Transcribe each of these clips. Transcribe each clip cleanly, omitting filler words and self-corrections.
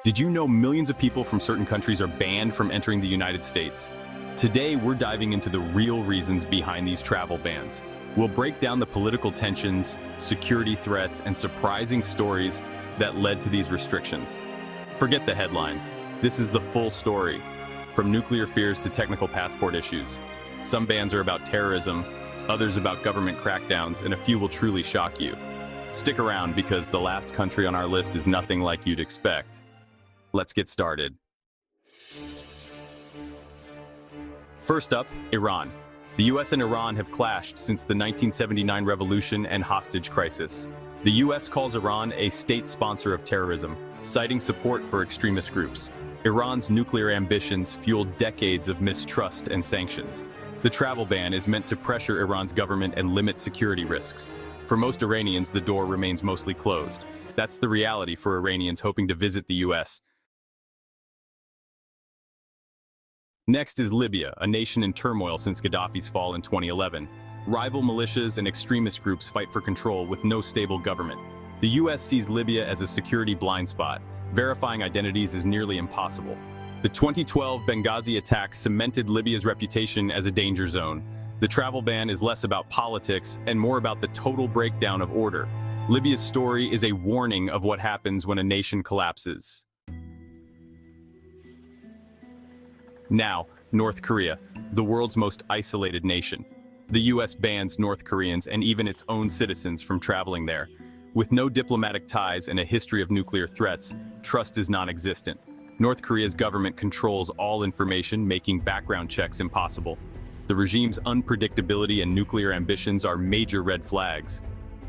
Did you know millions of people from certain countries are banned from entering the United States? Today, we're diving into the real reasons behind these travel bans. We'll break down the political tensions, security threats, and surprising stories that led to these restrictions. Forget the headlines. This is the full story, from nuclear fears to technical passport issues. Some bans are about terrorism, others about government crackdowns, and a few will truly shock you. Stick around because the last country on our list is nothing like you'd expect. Let's get started. First up, Iran. The US and Iran have clashed since the 1979 revolution and hostage crisis. The US calls Iran a state sponsor of terrorism, citing support for extremist groups. Iran's nuclear ambitions fueled decades of mistrust and sanctions. The travel ban is meant to pressure Iran's government and limit security risks. For most Iranians, the door remains mostly closed. That's the reality for Iranians hoping to visit the US. Next is Libya, a nation in turmoil since Gaddafi's fall in 2011. Rival militias and extremist groups fight for control with no stable government. The US sees Libya as a security blind spot. Verifying identities is nearly impossible. The 2012 Benghazi attacks cemented Libya's reputation as a danger zone. The travel ban is less about politics and more about the total breakdown of order. Libya's story is a warning of what happens when a nation collapses. Now, North Korea, the world's most isolated nation. The US bans North Koreans and even its own citizens from traveling there. With no diplomatic ties and a history of nuclear threats, trust is non-existent. North Korea's government controls all information, making background checks impossible. The regime's unpredictability and nuclear ambitions are major red flags.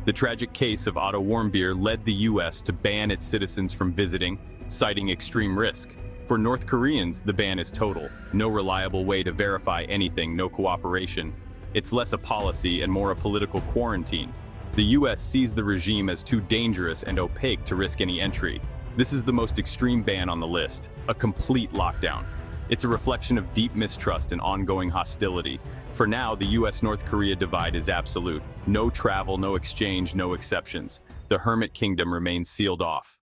The tragic case of Otto Warmbier led the US to ban its citizens from visiting, citing extreme risk. For North Koreans, the ban is total. No reliable way to verify anything, no cooperation. It's less a policy and more a political quarantine. The US sees the regime as too dangerous and opaque to risk any entry. This is the most extreme ban on the list, a complete lockdown. It's a reflection of deep mistrust and ongoing hostility. For now, the US-North Korea divide is absolute. No travel, no exchange, no exceptions. The Hermit Kingdom remains sealed off.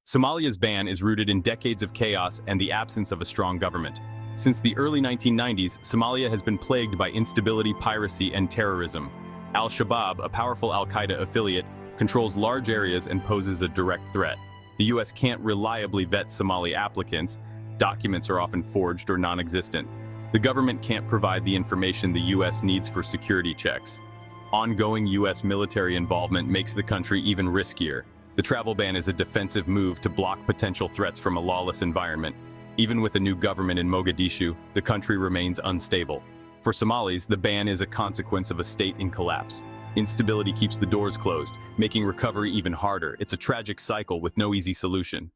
Somalia's ban is rooted in decades of chaos and the absence of a strong government. Since the early 1990s, Somalia has been plagued by instability, piracy, and terrorism. Al-Shabaab, a powerful al-Qaeda affiliate, controls large areas and poses a direct threat. The US can't reliably vet Somali applicants. Documents are often forged or non-existent. The government can't provide the information the US needs for security checks. Ongoing US military involvement makes the country even riskier. The travel ban is a defensive move to block potential threats from a lawless environment. Even with a new government in Mogadishu, the country remains unstable. For Somalis, the ban is a consequence of a state in collapse. Instability keeps the doors closed, making recovery even harder. It's a tragic cycle with no easy solution.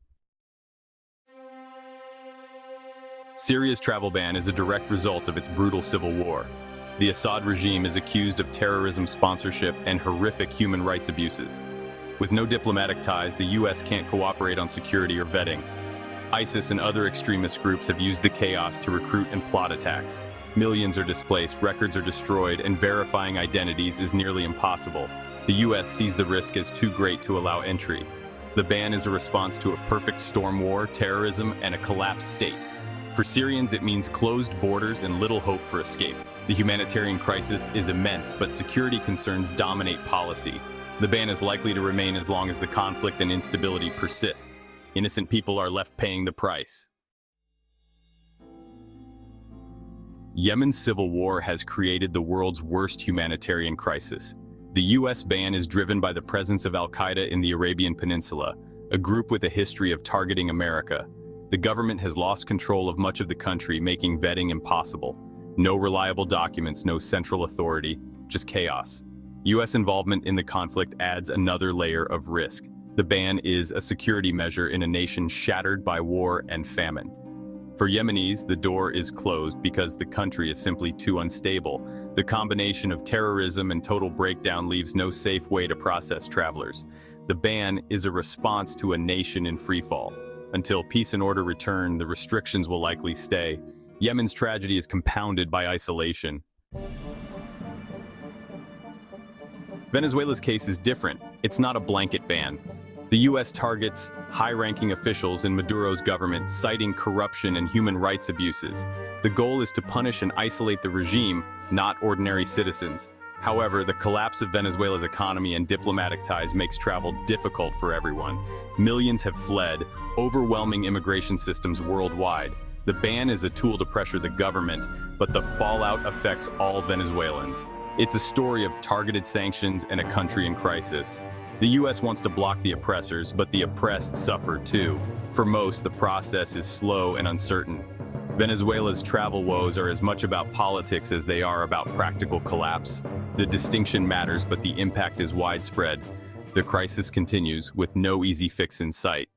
Syria's travel ban is a direct result of its brutal civil war. The Assad regime is accused of terrorism sponsorship and horrific human rights abuses. With no diplomatic ties, the US can't cooperate on security or vetting. ISIS and other extremist groups have used the chaos to recruit and plot attacks. Millions are displaced, records are destroyed, and verifying identities is nearly impossible. The US sees the risk as too great to allow entry. The ban is a response to a perfect storm war, terrorism, and a collapsed state. For Syrians, it means closed borders and little hope for escape. The humanitarian crisis is immense, but security concerns dominate policy. The ban is likely to remain as long as the conflict and instability persist. Innocent people are left paying the price. Yemen's civil war has created the world's worst humanitarian crisis. The US ban is driven by the presence of al-Qaeda in the Arabian Peninsula, a group with a history of targeting America. The government has lost control of much of the country, making vetting impossible. No reliable documents, no central authority, just chaos. US involvement in the conflict adds another layer of risk. The ban is a security measure in a nation shattered by war and famine. For Yemenis, the door is closed because the country is simply too unstable. The combination of terrorism and total breakdown leaves no safe way to process travelers. The ban is a response to a nation in freefall. Until peace and order return, the restrictions will likely stay. Yemen's tragedy is compounded by isolation. Venezuela's case is different. It's not a blanket ban. The U.S. targets high-ranking officials in Maduro's government, citing corruption and human rights abuses. The goal is to punish and isolate the regime, not ordinary citizens. However, the collapse of Venezuela's economy and diplomatic ties makes travel difficult for everyone. Millions have fled, overwhelming immigration systems worldwide. The ban is a tool to pressure the government, but the fallout affects all Venezuelans. It's a story of targeted sanctions and a country in crisis. The U.S. wants to block the oppressors, but the oppressed suffer too. For most, the process is slow and uncertain. Venezuela's travel woes are as much about politics as they are about practical collapse. The distinction matters, but the impact is widespread. The crisis continues, with no easy fix in sight.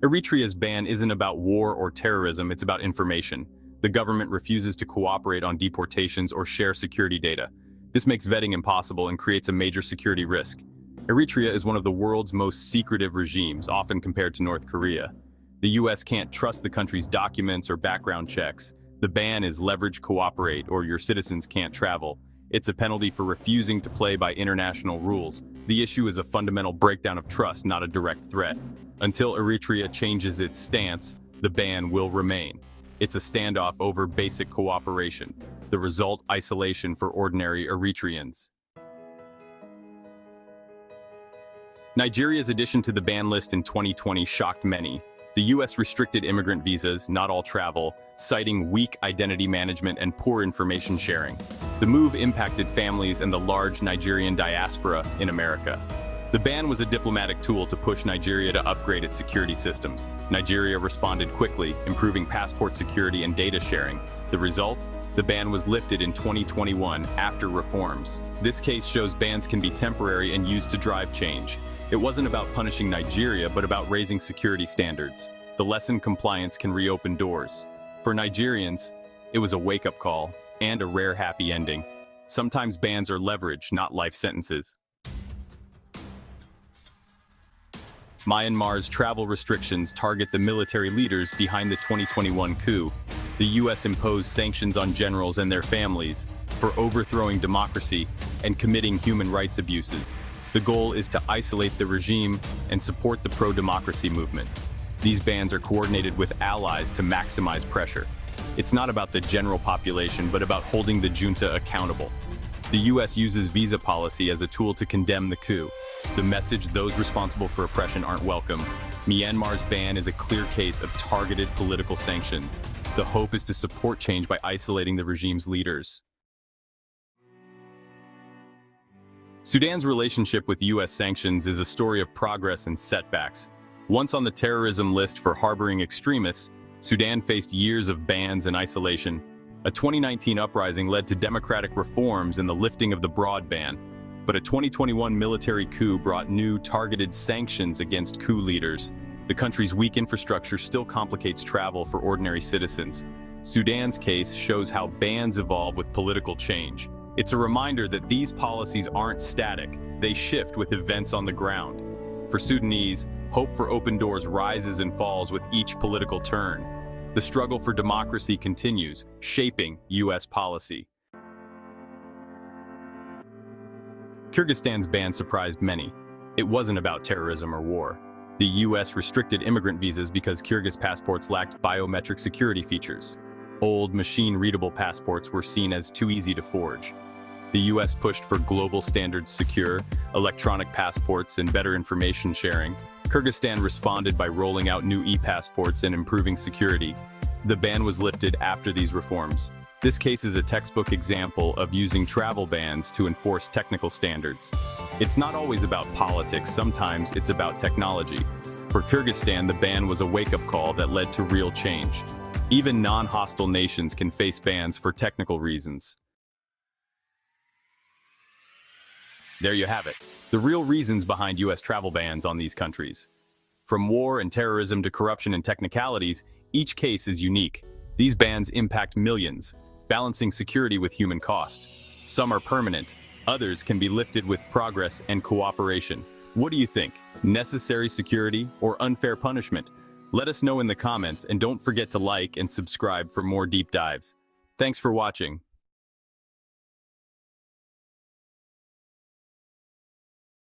Eritrea's ban isn't about war or terrorism, it's about information. The government refuses to cooperate on deportations or share security data. This makes vetting impossible and creates a major security risk. Eritrea is one of the world's most secretive regimes, often compared to North Korea. The U.S. can't trust the country's documents or background checks. The ban is leverage cooperate or your citizens can't travel. It's a penalty for refusing to play by international rules. The issue is a fundamental breakdown of trust, not a direct threat. Until Eritrea changes its stance, the ban will remain. It's a standoff over basic cooperation. The result, isolation for ordinary Eritreans. Nigeria's addition to the ban list in 2020 shocked many. The U.S. restricted immigrant visas, not all travel, citing weak identity management and poor information sharing. The move impacted families and the large Nigerian diaspora in America. The ban was a diplomatic tool to push Nigeria to upgrade its security systems. Nigeria responded quickly, improving passport security and data sharing. The result? The ban was lifted in 2021 after reforms. This case shows bans can be temporary and used to drive change. It wasn't about punishing Nigeria, but about raising security standards. The lesson: compliance can reopen doors. For Nigerians, it was a wake-up call and a rare happy ending. Sometimes bans are leverage, not life sentences. Myanmar's travel restrictions target the military leaders behind the 2021 coup. The U.S. imposed sanctions on generals and their families for overthrowing democracy and committing human rights abuses. The goal is to isolate the regime and support the pro-democracy movement. These bans are coordinated with allies to maximize pressure. It's not about the general population, but about holding the junta accountable. The U.S. uses visa policy as a tool to condemn the coup. The message: those responsible for oppression aren't welcome. Myanmar's ban is a clear case of targeted political sanctions. The hope is to support change by isolating the regime's leaders. Sudan's relationship with U.S. sanctions is a story of progress and setbacks. Once on the terrorism list for harboring extremists, Sudan faced years of bans and isolation. A 2019 uprising led to democratic reforms and the lifting of the broad ban. But a 2021 military coup brought new targeted sanctions against coup leaders. The country's weak infrastructure still complicates travel for ordinary citizens. Sudan's case shows how bans evolve with political change. It's a reminder that these policies aren't static, they shift with events on the ground. For Sudanese, hope for open doors rises and falls with each political turn. The struggle for democracy continues, shaping U.S. policy. Kyrgyzstan's ban surprised many. It wasn't about terrorism or war. The U.S. restricted immigrant visas because Kyrgyz passports lacked biometric security features. Old, machine-readable passports were seen as too easy to forge. The U.S. pushed for global standards, secure electronic passports, and better information sharing. Kyrgyzstan responded by rolling out new e-passports and improving security. The ban was lifted after these reforms. This case is a textbook example of using travel bans to enforce technical standards. It's not always about politics, sometimes it's about technology. For Kyrgyzstan, the ban was a wake-up call that led to real change. Even non-hostile nations can face bans for technical reasons. There you have it, the real reasons behind U.S. travel bans on these countries. From war and terrorism to corruption and technicalities, each case is unique. These bans impact millions, balancing security with human cost. Some are permanent, others can be lifted with progress and cooperation. What do you think? Necessary security or unfair punishment? Let us know in the comments, and don't forget to like and subscribe for more deep dives. Thanks for watching.